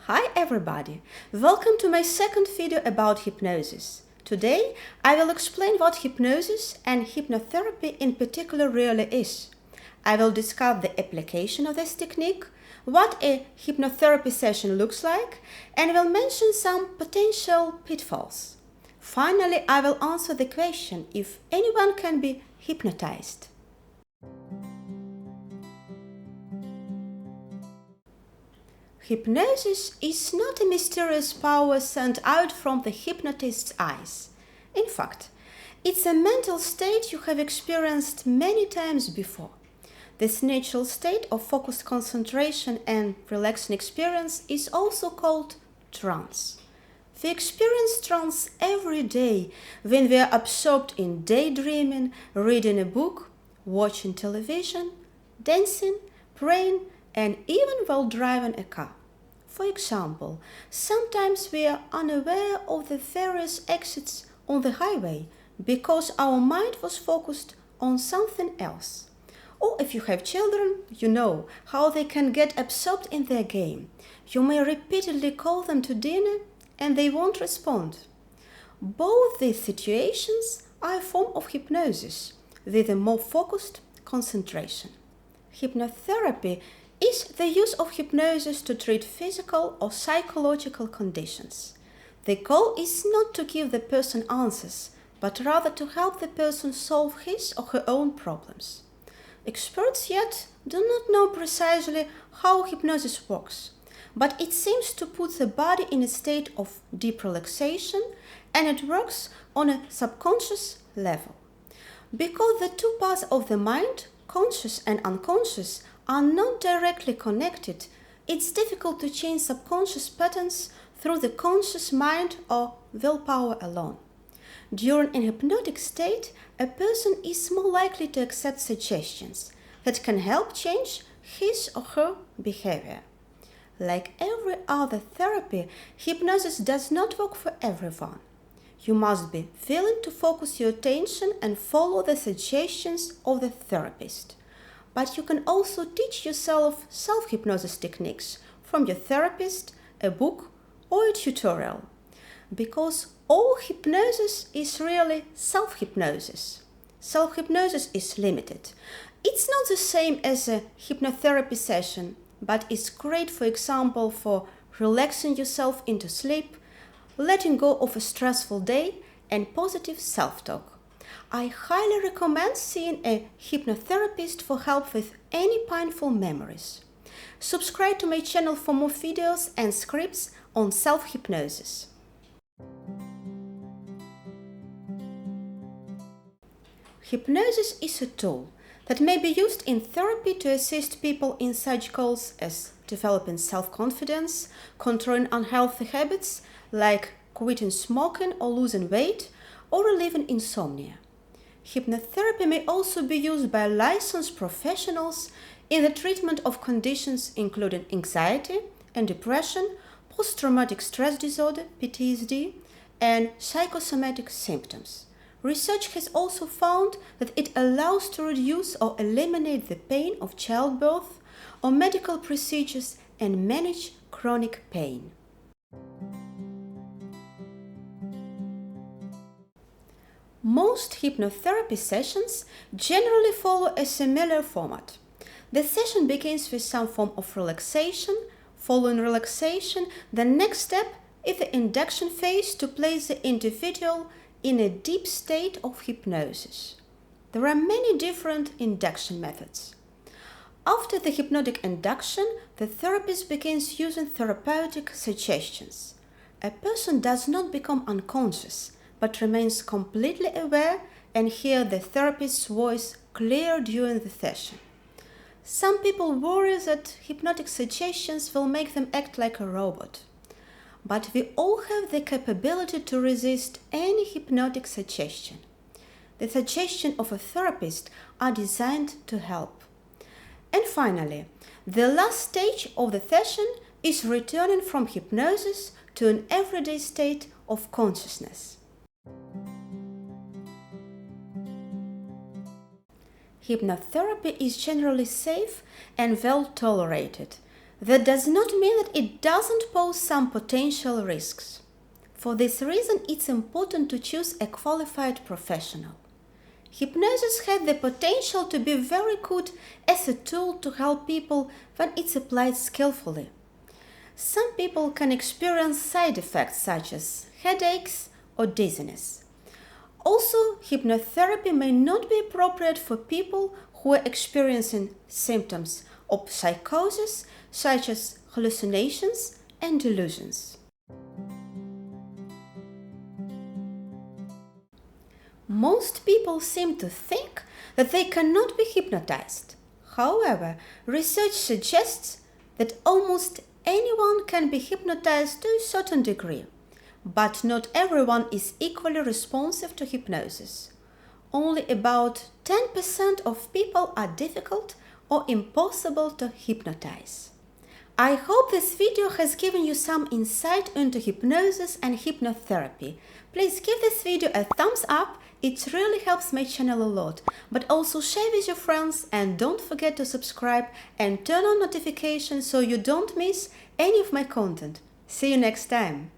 Hi everybody! Welcome to my second video about hypnosis. Today I will explain what hypnosis and hypnotherapy in particular really is. I will discuss the application of this technique, what a hypnotherapy session looks like, and will mention some potential pitfalls. Finally, I will answer the question if anyone can be hypnotized. Hypnosis is not a mysterious power sent out from the hypnotist's eyes. In fact, it's a mental state you have experienced many times before. This natural state of focused concentration and relaxing experience is also called trance. We experience trance every day when we are absorbed in daydreaming, reading a book, watching television, dancing, praying, and even while driving a car. For example, sometimes we are unaware of the various exits on the highway because our mind was focused on something else. Or if you have children, you know how they can get absorbed in their game. You may repeatedly call them to dinner and they won't respond. Both these situations are a form of hypnosis with a more focused concentration. Hypnotherapy is the use of hypnosis to treat physical or psychological conditions. The goal is not to give the person answers, but rather to help the person solve his or her own problems. Experts yet do not know precisely how hypnosis works, but it seems to put the body in a state of deep relaxation, and it works on a subconscious level. Because the two parts of the mind, conscious and unconscious, are not directly connected, it's difficult to change subconscious patterns through the conscious mind or willpower alone. During a hypnotic state, a person is more likely to accept suggestions that can help change his or her behavior. Like every other therapy, hypnosis does not work for everyone. You must be willing to focus your attention and follow the suggestions of the therapist. But you can also teach yourself self-hypnosis techniques from your therapist, a book, or a tutorial. Because all hypnosis is really self-hypnosis. Self-hypnosis is limited. It's not the same as a hypnotherapy session, but it's great, for example, for relaxing yourself into sleep, letting go of a stressful day, and positive self-talk. I highly recommend seeing a hypnotherapist for help with any painful memories. Subscribe to my channel for more videos and scripts on self-hypnosis. Hypnosis is a tool that may be used in therapy to assist people in such goals as developing self-confidence, controlling unhealthy habits like quitting smoking or losing weight, or relieving insomnia. Hypnotherapy may also be used by licensed professionals in the treatment of conditions including anxiety and depression, post-traumatic stress disorder, PTSD, and psychosomatic symptoms. Research has also found that it allows to reduce or eliminate the pain of childbirth or medical procedures and manage chronic pain. Most hypnotherapy sessions generally follow a similar format. The session begins with some form of relaxation. Following relaxation, the next step is the induction phase to place the individual in a deep state of hypnosis. There are many different induction methods. After the hypnotic induction, the therapist begins using therapeutic suggestions. A person does not become unconscious, but remains completely aware and hear the therapist's voice clear during the session. Some people worry that hypnotic suggestions will make them act like a robot. But we all have the capability to resist any hypnotic suggestion. The suggestions of a therapist are designed to help. And finally, the last stage of the session is returning from hypnosis to an everyday state of consciousness. Hypnotherapy is generally safe and well tolerated. That does not mean that it doesn't pose some potential risks. For this reason, it's important to choose a qualified professional. Hypnosis has the potential to be very good as a tool to help people when it's applied skillfully. Some people can experience side effects such as headaches or dizziness. Also, hypnotherapy may not be appropriate for people who are experiencing symptoms of psychosis such as hallucinations and delusions. Most people seem to think that they cannot be hypnotized. However, research suggests that almost anyone can be hypnotized to a certain degree, but not everyone is equally responsive to hypnosis. Only about 10% of people are difficult or impossible to hypnotize. I hope this video has given you some insight into hypnosis and hypnotherapy. Please give this video a thumbs up, it really helps my channel a lot. But also share with your friends and don't forget to subscribe and turn on notifications so you don't miss any of my content. See you next time!